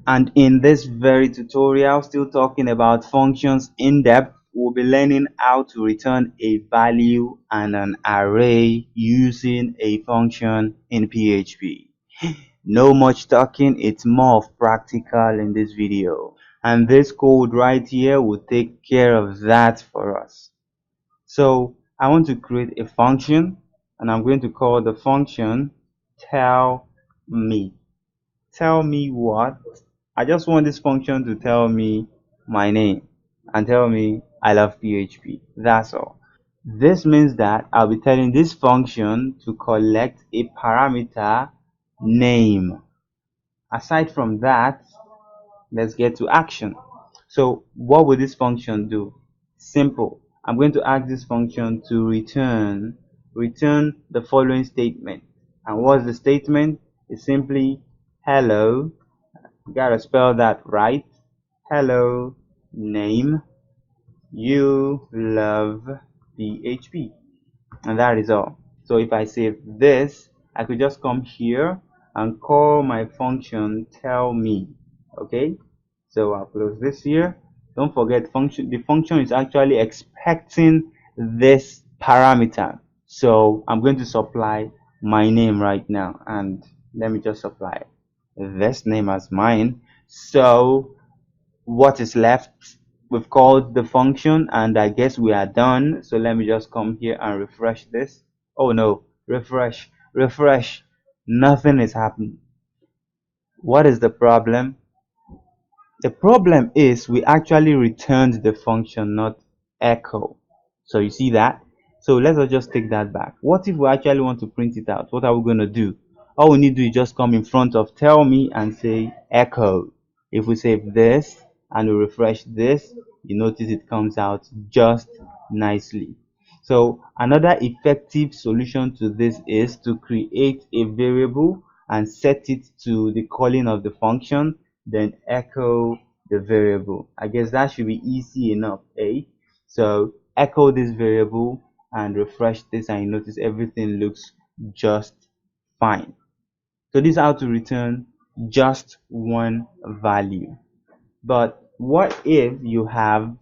And in this very tutorial, still talking about functions in depth, we'll be learning how to return a value and an array using a function in PHP. No much talking, it's more of practical in this video. And this code right here will take care of that for us. So I want to create a function, and I'm going to call the function tell me. Tell me what? I just want this function to tell me my name and tell me I love PHP. That's all. This means that I'll be telling this function to collect a parameter name. Aside from that, let's get to action. So what will this function do? Simple. I'm going to ask this function to return the following statement. And what's the statement? It's simply hello. You gotta spell that right. Hello name. You love PHP. And that is all. So if I save this, I could just come here and call my function tell me. Okay, so I'll close this here. Don't forget, the function is actually expecting this parameter, so I'm going to supply my name right now, and let me just supply this name as mine. So what is left? We've called the function, and I guess we are done. So let me just come here and refresh this. Oh no, refresh, nothing is happening. What is the problem? The problem is we actually returned the function, not echo. So you see that? So let us just take that back. What if we actually want to print it out? What are we going to do? All we need to do is just come in front of tell me and say echo. If we save this and we refresh this, you notice it comes out just nicely. So another effective solution to this is to create a variable and set it to the calling of the function, then echo the variable. I guess that should be easy enough, eh? So echo this variable and refresh this, and you notice everything looks just fine. So this is how to return just one value. But what if you have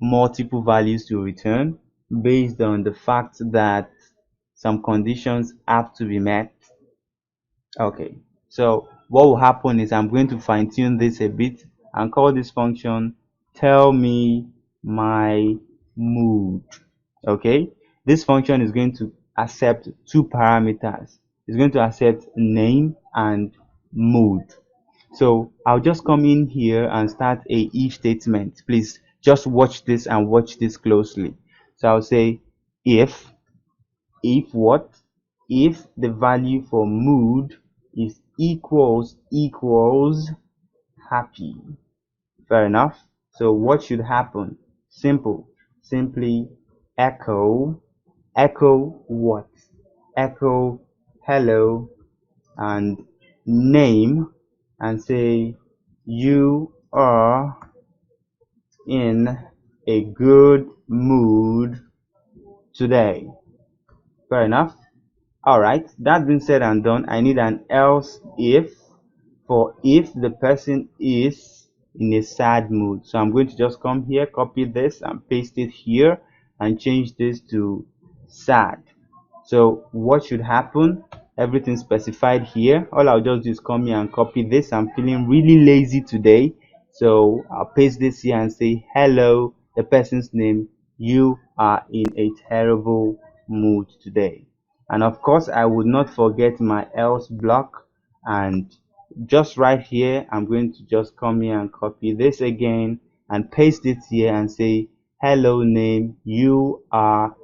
multiple values to return based on the fact that some conditions have to be met? Okay, so what will happen is I'm going to fine tune this a bit and call this function tell me my mood. Okay, this function is going to accept two parameters. It's going to accept name and mood. So I'll just come in here and start a if statement. Please just watch this and watch this closely. So I'll say if what? If the value for mood is equals happy. Fair enough. So what should happen? Simple. Simply echo what? Echo hello and name and say you are in a good mood today. Fair enough. Alright, that being said and done, I need an else if for if the person is in a sad mood. So I'm going to just come here, copy this and paste it here and change this to sad. So what should happen? Everything specified here. All I'll just do is come here and copy this. I'm feeling really lazy today, so I'll paste this here and say hello, the person's name, you are in a terrible mood today. And of course I would not forget my else block, and just right here I'm going to just come here and copy this again and paste it here and say hello name, you are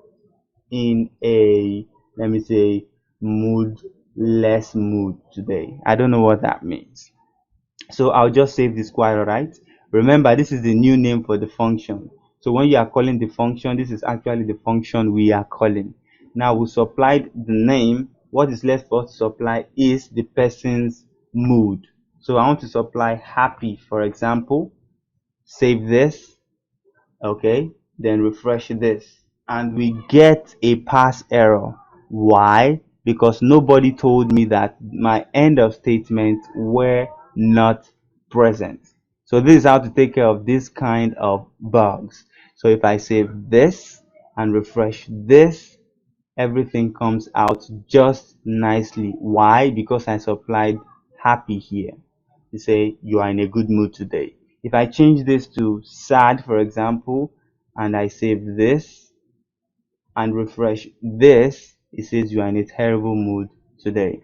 in a, let me say, moodless mood today. I don't know what that means, so I'll just save this quite alright. Remember, this is the new name for the function. So when you are calling the function, this is actually the function we are calling. Now we supplied the name. What is left for us to supply is the person's mood. So I want to supply happy, for example. Save this. Okay, then refresh this and we get a pass error. Why? Because nobody told me that my end of statements were not present. So this is how to take care of this kind of bugs. So if I save this and refresh this, everything comes out just nicely. Why? Because I supplied happy here to say you are in a good mood today. If I change this to sad, for example, and I save this and refresh this, it says you are in a terrible mood today.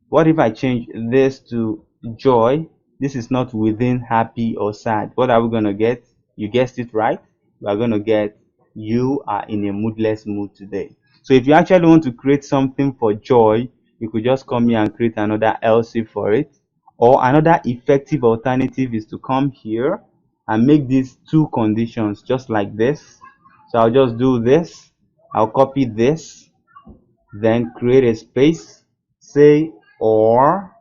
What if I change this to joy? This is not within happy or sad. What are we going to get? You guessed it right. We are going to get you are in a moodless mood today. So if you actually want to create something for joy, you could just come here and create another else if for it. Or another effective alternative is to come here and make these two conditions just like this. So I'll just do this. I'll copy this, then create a space, say or,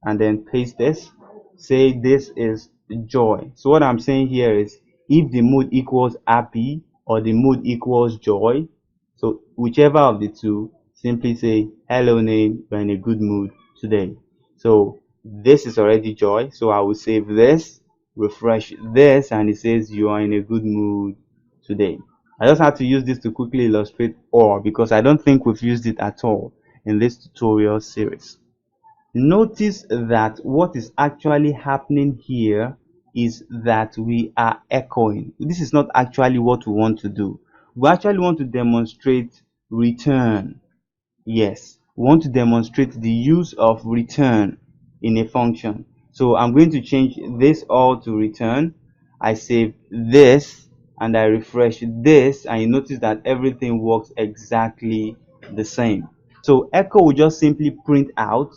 and then paste this, say this is joy. So what I'm saying here is if the mood equals happy or the mood equals joy, so whichever of the two, simply say hello name, you're in a good mood today. So this is already joy, so I will save this, refresh this, and it says you are in a good mood today. I just had to use this to quickly illustrate or, because I don't think we've used it at all in this tutorial series. Notice that what is actually happening here is that we are echoing. This is not actually what we want to do. We actually want to demonstrate return. Yes, we want to demonstrate the use of return in a function. So I'm going to change this all to return. I save this and I refresh this, and you notice that everything works exactly the same. So echo will just simply print out,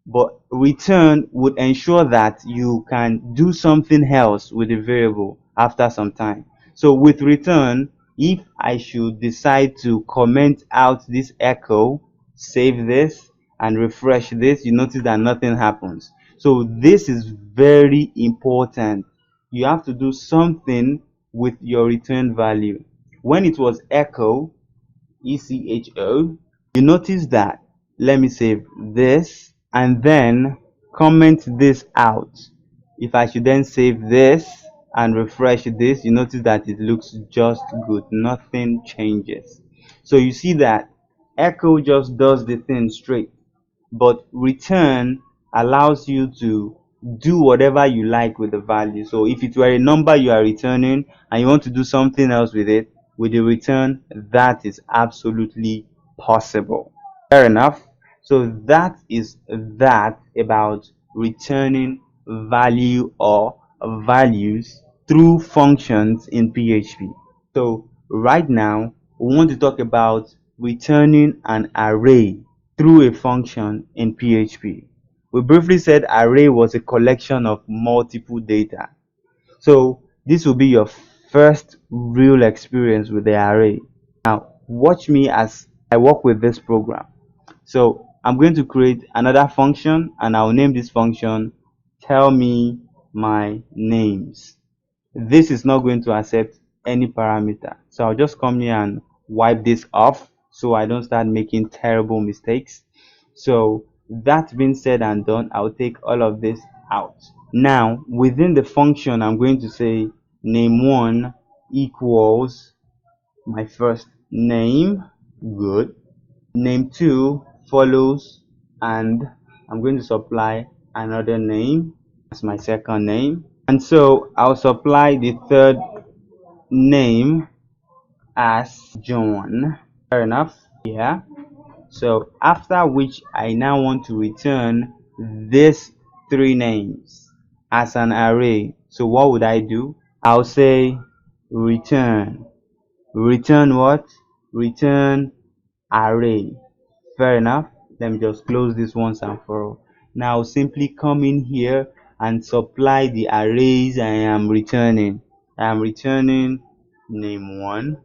but return would ensure that you can do something else with the variable after some time. So with return, if I should decide to comment out this echo, save this and refresh this, you notice that nothing happens. So this is very important. You have to do something with your return value. When it was echo, ECHO, you notice that, let me save this and then comment this out. If I should then save this and refresh this, you notice that it looks just good. Nothing changes. So you see that echo just does the thing straight, but return allows you to do whatever you like with the value. So if it were a number you are returning and you want to do something else with it, with the return, that is absolutely possible. Fair enough. So that is that about returning value or values through functions in PHP. So right now we want to talk about returning an array through a function in PHP. We briefly said array was a collection of multiple data. So this will be your first real experience with the array. Now watch me as I work with this program. So I'm going to create another function and I'll name this function tell me my names. This is not going to accept any parameter. So I'll just come here and wipe this off so I don't start making terrible mistakes. So that being said and done, I'll take all of this out. Now within the function, I'm going to say name1 equals my first name. Good. Name2 follows, and I'm going to supply another name as my second name. And so I'll supply the third name as John. Fair enough. Yeah. So after which I now want to return these three names as an array. So what would I do? I'll say return. Return what? Return array. Fair enough. Let me just close this once and for all. Now simply come in here and supply the arrays I am returning. I am returning name1.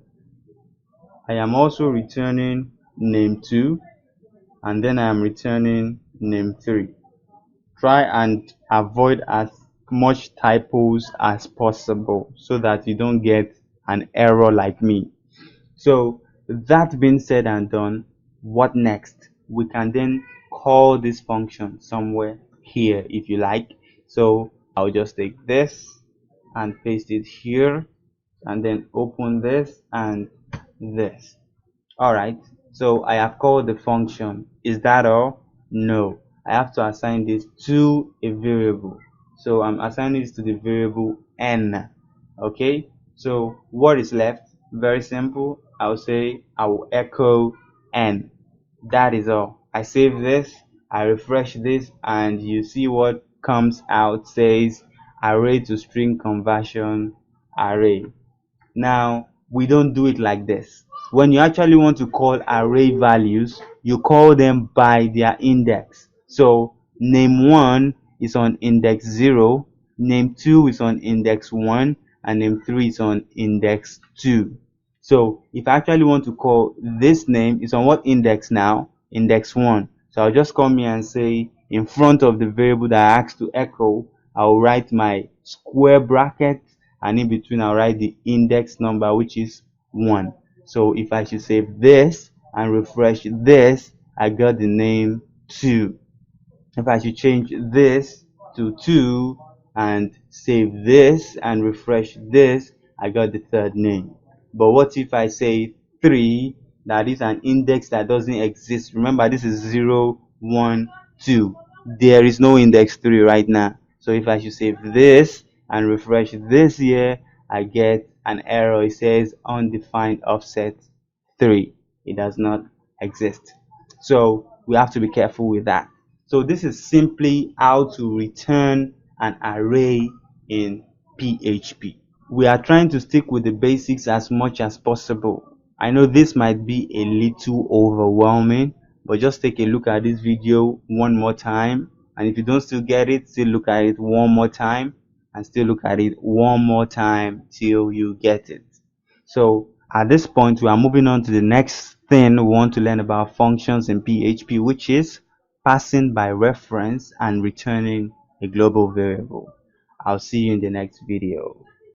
I am also returning name2, and then I am returning name3. Try and avoid as much typos as possible so that you don't get an error like me. So that being said and done, what next? We can then call this function somewhere here if you like. So I'll just take this and paste it here, and then open this and this. Alright, so I have called the function. Is that all? No. I have to assign this to a variable. So I'm assigning this to the variable n. Okay, so what is left? Very simple. I'll say I will echo n. That is all. I save this, I refresh this, and you see what comes out. Says array to string conversion array. Now, we don't do it like this. When you actually want to call array values, you call them by their index. So, name1 is on index 0, name2 is on index 1, and name3 is on index 2. So, if I actually want to call this name, it's on what index now? Index 1. So, I'll just come here and say, in front of the variable that I asked to echo, I'll write my square bracket, and in between I'll write the index number, which is 1. So if I should save this and refresh this, I got the name 2. If I should change this to 2 and save this and refresh this, I got the third name. But what if I say 3, that is an index that doesn't exist? Remember, this is 0, 1, 2. There is no index 3 right now. So if I should save this and refresh this here, I get an error. It says undefined offset 3. It does not exist. So we have to be careful with that. So this is simply how to return an array in PHP. We are trying to stick with the basics as much as possible. I know this might be a little overwhelming, but just take a look at this video one more time, and if you don't still get it, still look at it one more time, and still look at it one more time till you get it. So at this point, we are moving on to the next thing we want to learn about functions in PHP, which is passing by reference and returning a global variable. I'll see you in the next video.